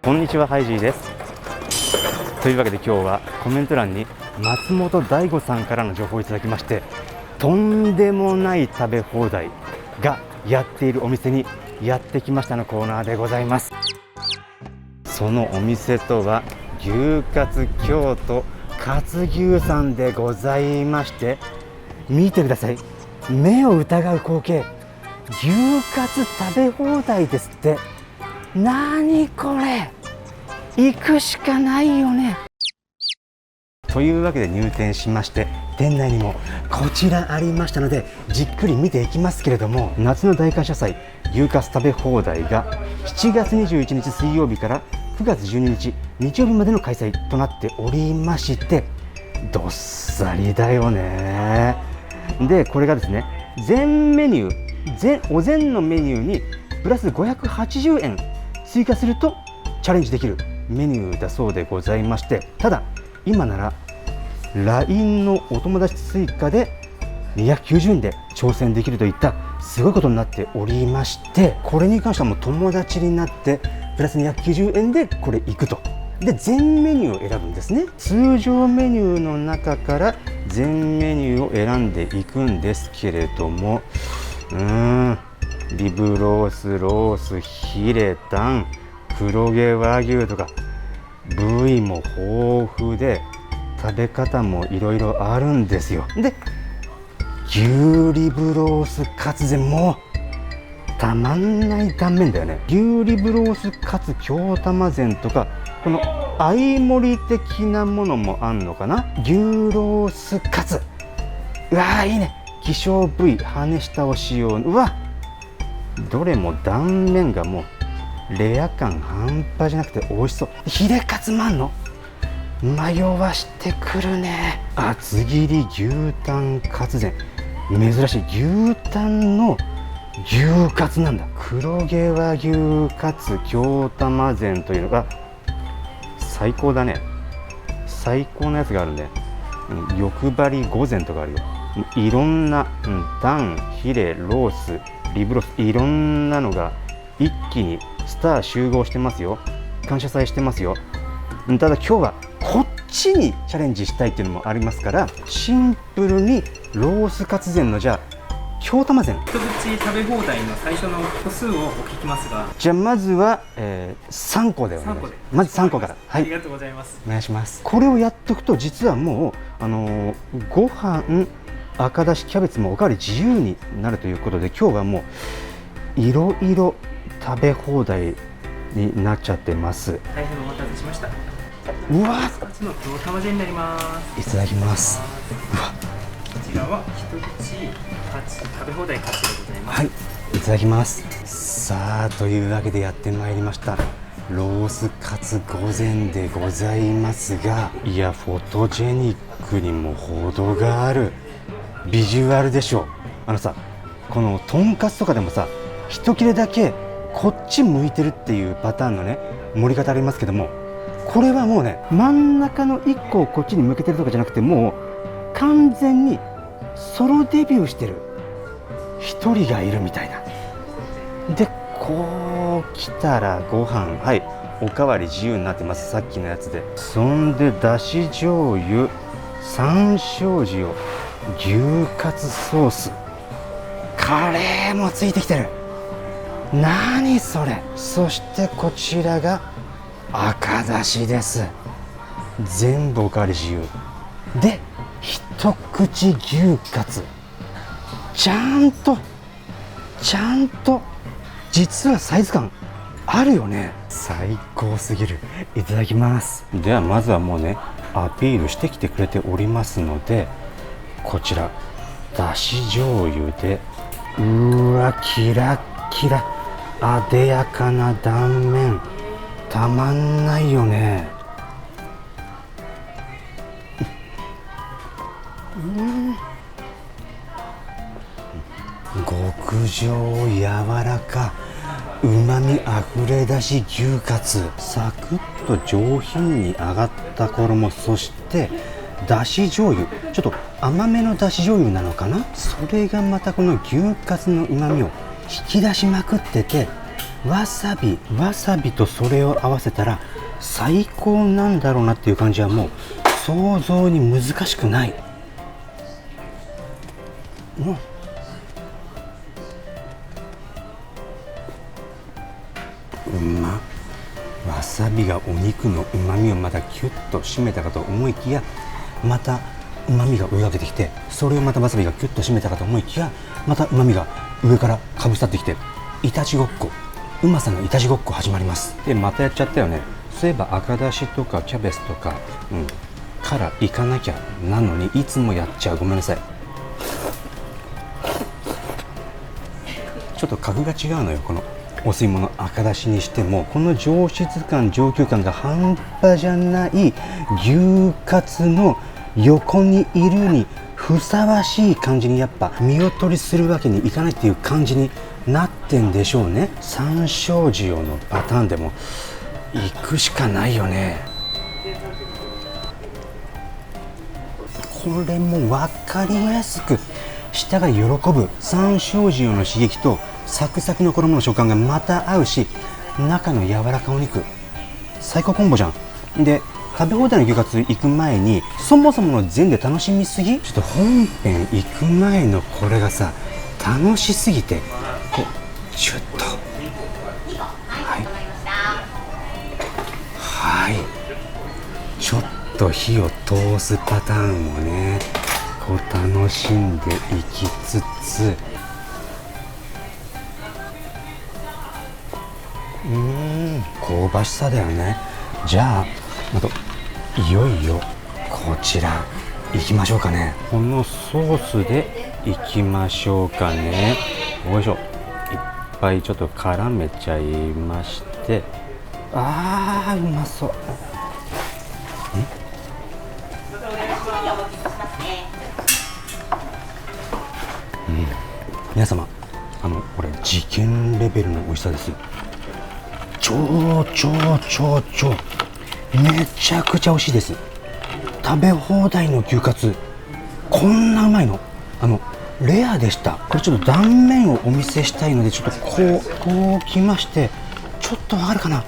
こんにちは、ハイジーです。というわけで今日はコメント欄に松本大吾さんからの情報をいただきまして、とんでもない食べ放題がやっているお店にやってきましたのコーナーでございます。そのお店とは牛カツ京都カツ牛さんでございまして、見てください、目を疑う光景、牛カツ食べ放題ですって。何これ、行くしかないよね。というわけで入店しまして、店内にもこちらありましたのでじっくり見ていきますけれども、夏の大感謝祭牛カツ食べ放題が7月21日水曜日から9月12日日曜日までの開催となっておりまして、どっさりだよね。でこれがですね、全メニューお膳のメニューにプラス580円追加するとチャレンジできるメニューだそうでございまして、ただ今なら LINE のお友達追加で290円で挑戦できるといったすごいことになっておりまして、これに関してはもう友達になってプラス290円でこれいくと。で全メニューを選ぶんですね。通常メニューの中から全メニューを選んでいくんですけれども、リブロース、ヒレタン、黒毛和牛とか部位も豊富で食べ方もいろいろあるんですよ。で牛リブロースカツ膳もたまんない断面だよね。牛リブロースカツ京玉膳とか、この相盛り的なものもあんのかな。牛ロースカツ、うわーいいね。希少部位羽根下を使用、うわどれも断面がもうレア感半端じゃなくて美味しそう。ヒレカツもあんの、迷わしてくるね。厚切り牛タンカツ膳、珍しい牛タンの牛カツなんだ。黒毛和牛カツ京玉膳というのが最高だね。最高のやつがあるね。欲張り御膳とかあるよ。いろんな、タン、ヒレ、ロース、リブロス、いろんなのが一気にスター集合してますよ。感謝祭してますよ。ただ今日はこっちにチャレンジしたいっていうのもありますから、シンプルにロースカツ膳のじゃあ京玉膳一口食べ放題の最初の個数をお聞きますが、じゃあまずは、3個でお願いします。まず3個から、はい、ありがとうございます。お願いします。これをやっとくと実はもう、ご飯赤だしキャベツもおかわり自由になるということで、今日はもういろいろ食べ放題になっちゃってます。大変お待たせしました。うわカツの京玉膳になります。いただきます。こちらは一口カツ食べ放題カツでございます。はい、いただきます。さあというわけでやってまいりましたロースカツ御膳でございますが、いやフォトジェニックにも程があるビジュアルでしょう。さこのとんかつとかでもさ、一切れだけこっち向いてるっていうパターンのね盛り方ありますけども、これはもうね真ん中の1個をこっちに向けてるとかじゃなくて、もう完全にソロデビューしてる一人がいるみたいな。でこう来たらご飯、はい、おかわり自由になってます、さっきのやつで。そんでだし醤油、山椒塩、牛カツソース、カレーもついてきてる。何それ。そしてこちらが赤だしです。全部おかわり自由で、一口牛カツ、ちゃんと実はサイズ感あるよね。最高すぎる。いただきます。ではまずはもうねアピールしてきてくれておりますので、こちらだし醤油で、うわキラッキラ、あでやかな断面、たまんないよね。極上柔らか、うまみあふれ出し牛カツ、サクッと上品に揚がった衣、そしてだし醤油、ちょっと甘めのだし醤油なのかな。それがまたこの牛カツのうまみを引き出しまくってて、わさびとそれを合わせたら最高なんだろうなっていう感じはもう想像に難しくない。わさびがお肉のうまみをまたキュッと締めたかと思いきや、またうまみが追いかけてきて、それをまたわさびがキュッと締めたかと思いきや、またうまみが上からかぶさってきて、いたちごっこ、うまさのいたちごっこ始まります。でまたやっちゃったよね。そういえば赤だしとかキャベツとか、からいかなきゃなのにいつもやっちゃう。ごめんなさい。ちょっと格が違うのよ。このお吸い物赤だしにしても、この上質感上級感が半端じゃない牛カツの横にいるにふさわしい感じにやっぱ見劣りするわけにいかないっていう感じになってんでしょうね。山椒塩のパターンでも行くしかないよね。これも分かりやすく舌が喜ぶ山椒塩の刺激とサクサクの衣の食感がまた合うし、中の柔らかお肉最高コンボじゃん。で食べ放題の牛カツ行く前にそもそもの前で楽しみすぎ、ちょっと本編行く前のこれがさ楽しすぎて、ちょっとはいちょっと火を通すパターンをね楽しんでいきつつ、香ばしさだよね。じゃあいよいよこちらいきましょうかね。このソースでいきましょうかね。よいしょ。いっぱいちょっと絡めちゃいまして、うまそう。皆様これ事件レベルの美味しさです。超めちゃくちゃ美味しいです。食べ放題の牛カツこんなうまいのレアでした。これちょっと断面をお見せしたいので、ちょっとこうきまして、ちょっとわかるかな。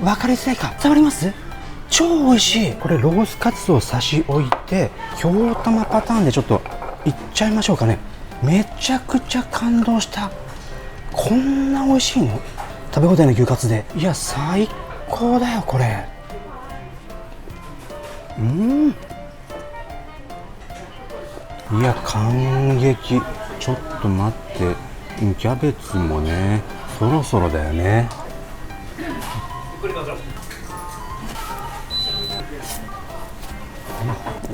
わかりづらいか。伝わります？超美味しい。これロースカツを差し置いて京玉パターンでちょっといっちゃいましょうかね。めちゃくちゃ感動した。こんな美味しいの？食べ放題の牛カツで。いや最高だよこれ。いや感激。ちょっと待って、キャベツもねそろそろだよね。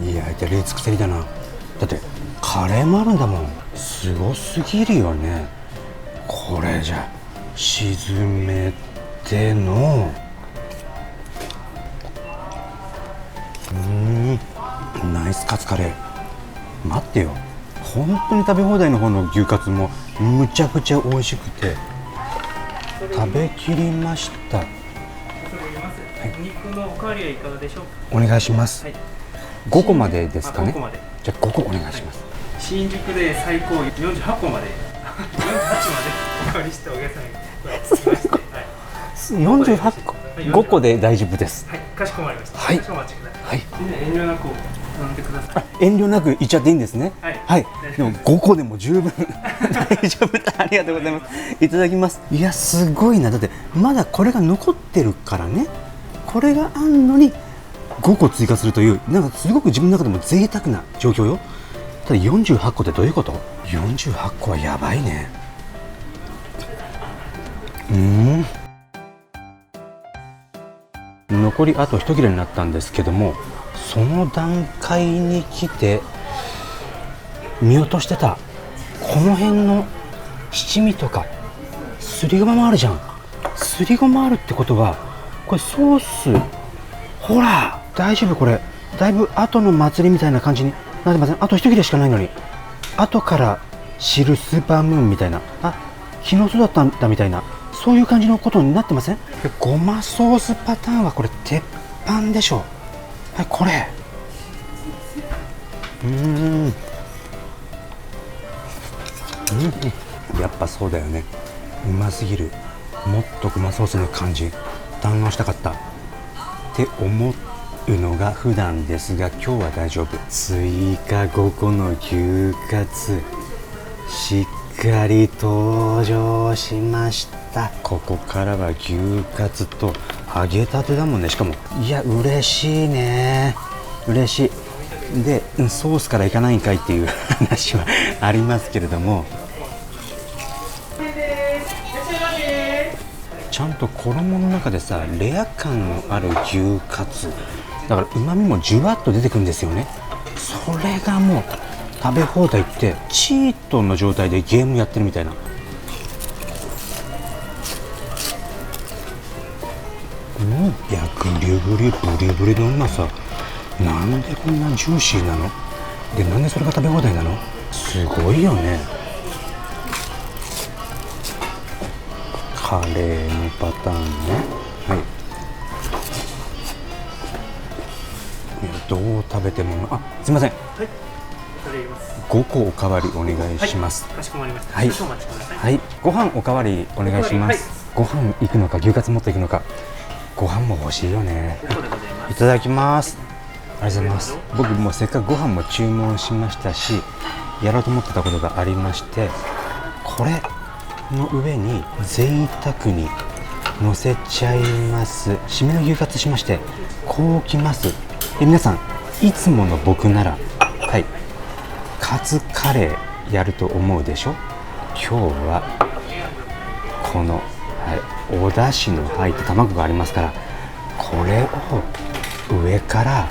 いや至れり尽くせりだな。だってカレーもあるんだもん。すごすぎるよね。これじゃ沈めてのナイスカツカレー。待ってよ、本当に食べ放題の方の牛カツもむちゃくちゃ美味しくて食べきりました。お肉のおかわりはいかがでしょうか。お願いします。5個までですかね。5個まで。じゃあ5個お願いします。新宿で最高48個まで48までおかわりしてお客さんに来まして、48個5個で大丈夫です。はい、かしこまりました。はい、少々お待ちください。はい、遠慮なく頼んでください。遠慮なくいっちゃっていいんですね。はい、でも5個でも十分大丈夫だ。ありがとうございます。いただきます。いやすごいな。だってまだこれが残ってるからね。これがあんのに5個追加するという、なんかすごく自分の中でも贅沢な状況よ。ただ48個ってどういうこと？ 48 個はやばいね。残りあと1切れになったんですけども、その段階に来て見落としてたこの辺の七味とかすりごまもあるじゃん。すりごまあるってことはこれソース、ほら大丈夫。これだいぶ後の祭りみたいな感じになってません？あと1切れしかないのに、後から知るスーパームーンみたいな、昨日そうだったんだみたいな、そういう感じのことになってません？ごまソースパターンはこれ鉄板でしょ。はい、これやっぱそうだよね。うますぎる。もっとごまソースの感じ堪能したかったって思うのが普段ですが、今日は大丈夫。追加5個の牛カツしっかり登場しました。ここからは牛カツと揚げたてだもんね。しかもいや嬉しいね、嬉しい。でソースからいかないんかいっていう話はありますけれども、ちゃんと衣の中でさレア感のある牛カツだから旨味もじゅわっと出てくるんですよね。それがもう食べ放題ってチートの状態でゲームやってるみたいな。いやグリグリブリブリのうまさ、なんでこんなジューシーなので、なんでそれが食べ放題なの、すごいよね。カレーのパターンね。はい、どう食べてもすいません、はい、それ入れます。5個おかわりお願いします。かしこまりました。はい、少々お待ちください。はい、ご飯おかわりお願いします。ご飯行くのか牛カツ持っていくのか、ご飯も欲しいよね。5個でございます。いただきます。ありがとうございます。僕もせっかくご飯も注文しましたし、やろうと思ってたことがありまして、これの上に贅沢に乗せちゃいます。締めの牛カツしまして、こうきます。皆さんいつもの僕ならはいカツカレーやると思うでしょ。今日はこの、お出汁の入った卵がありますから、これを上から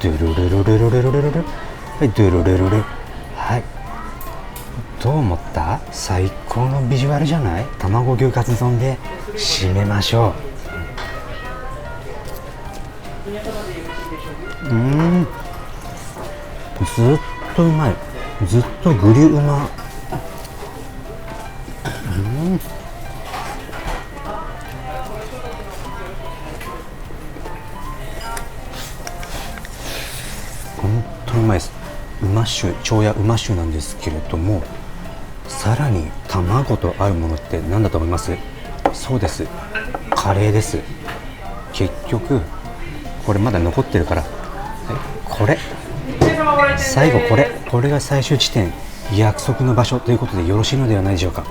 ドゥルルルルルルルルルル、はい、ドゥルルルル、はい、どう思った？最高のビジュアルじゃない？卵牛カツ丼で締めましょう。ずっとうまい、ずっとグリうま。本当にうまいです。うま酒、長屋うま酒なんですけれども、さらに卵と合うものって何だと思います？そうです、カレーです。結局これまだ残ってるから、これ最後これが最終地点、約束の場所ということでよろしいのではないでしょうか。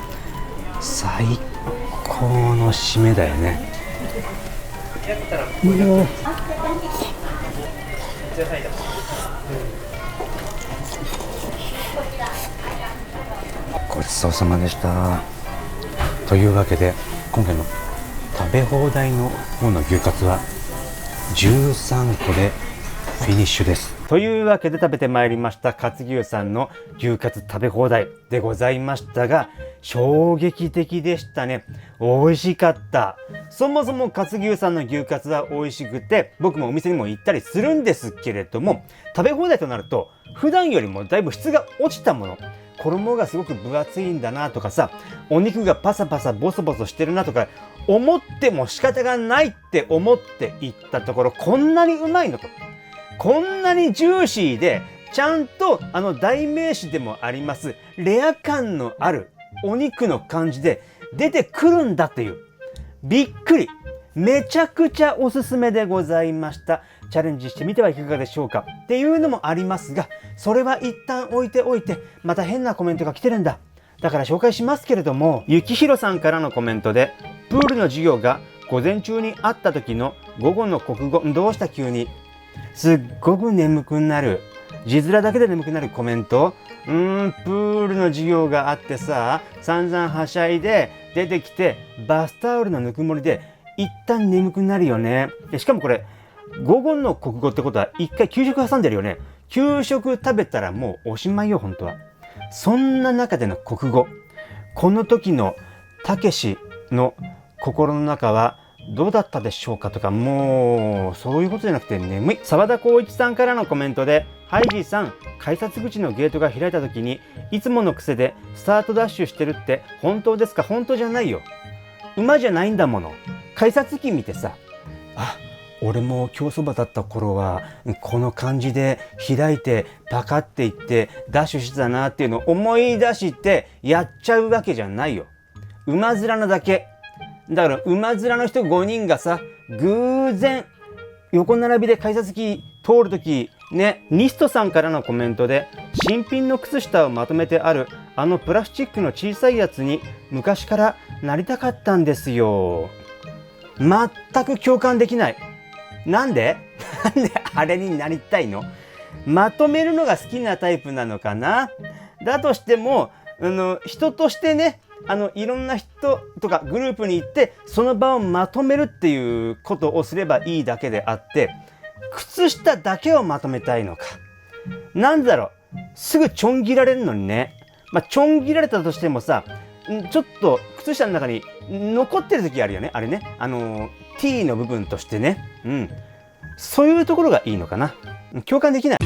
最高の締めだよね。ごちそうさまでした。というわけで今回の食べ放題の方の牛カツは13個でフィニッシュです。というわけで食べてまいりましたカツ牛さんの牛カツ食べ放題でございましたが、衝撃的でしたね。美味しかった。そもそもカツ牛さんの牛カツは美味しくて、僕もお店にも行ったりするんですけれども、食べ放題となると普段よりもだいぶ質が落ちたもの、衣がすごく分厚いんだなとかさ、お肉がパサパサボソボソしてるなとか思っても仕方がないって思っていったところ、こんなにうまいのと、こんなにジューシーでちゃんと代名詞でもありますレア感のあるお肉の感じで出てくるんだっていう、びっくり、めちゃくちゃおすすめでございました。チャレンジしてみてはいかがでしょうかっていうのもありますが、それは一旦置いておいて、また変なコメントが来てるんだ。だから紹介しますけれども、ゆきひろさんからのコメントで、プールの授業が午前中にあった時の午後の国語、どうした急に、すっごく眠くなる、字面だけで眠くなるコメント。プールの授業があってさ、散々はしゃいで出てきてバスタオルのぬくもりで一旦眠くなるよね。しかもこれ午後の国語ってことは一回給食挟んでるよね。給食食べたらもうおしまいよ本当は。そんな中での国語、この時のたけしの心の中はどうだったでしょうかとか、もうそういうことじゃなくて眠い。澤田光一さんからのコメントで、ハイジーさん、改札口のゲートが開いた時にいつもの癖でスタートダッシュしてるって本当ですか？本当じゃないよ。馬じゃないんだもの。改札機見てさ、俺も競走馬だった頃はこの感じで開いてパカっていってダッシュしてたなっていうのを思い出してやっちゃうわけじゃないよ。馬面なだけ。だから馬面の人5人がさ、偶然横並びで改札機通るときね、ニストさんからのコメントで、新品の靴下をまとめてあるあのプラスチックの小さいやつに昔からなりたかったんですよ。全く共感できない。なんであれになりたいの？まとめるのが好きなタイプなのかな。だとしても、人としてね、いろんな人とかグループに行ってその場をまとめるっていうことをすればいいだけであって、靴下だけをまとめたいのか。なんだろう、すぐちょん切られるのにね。ちょん切られたとしてもさ、ちょっと靴下の中に残ってる時あるよね、あれね。T の部分としてね。そういうところがいいのかな。共感できない。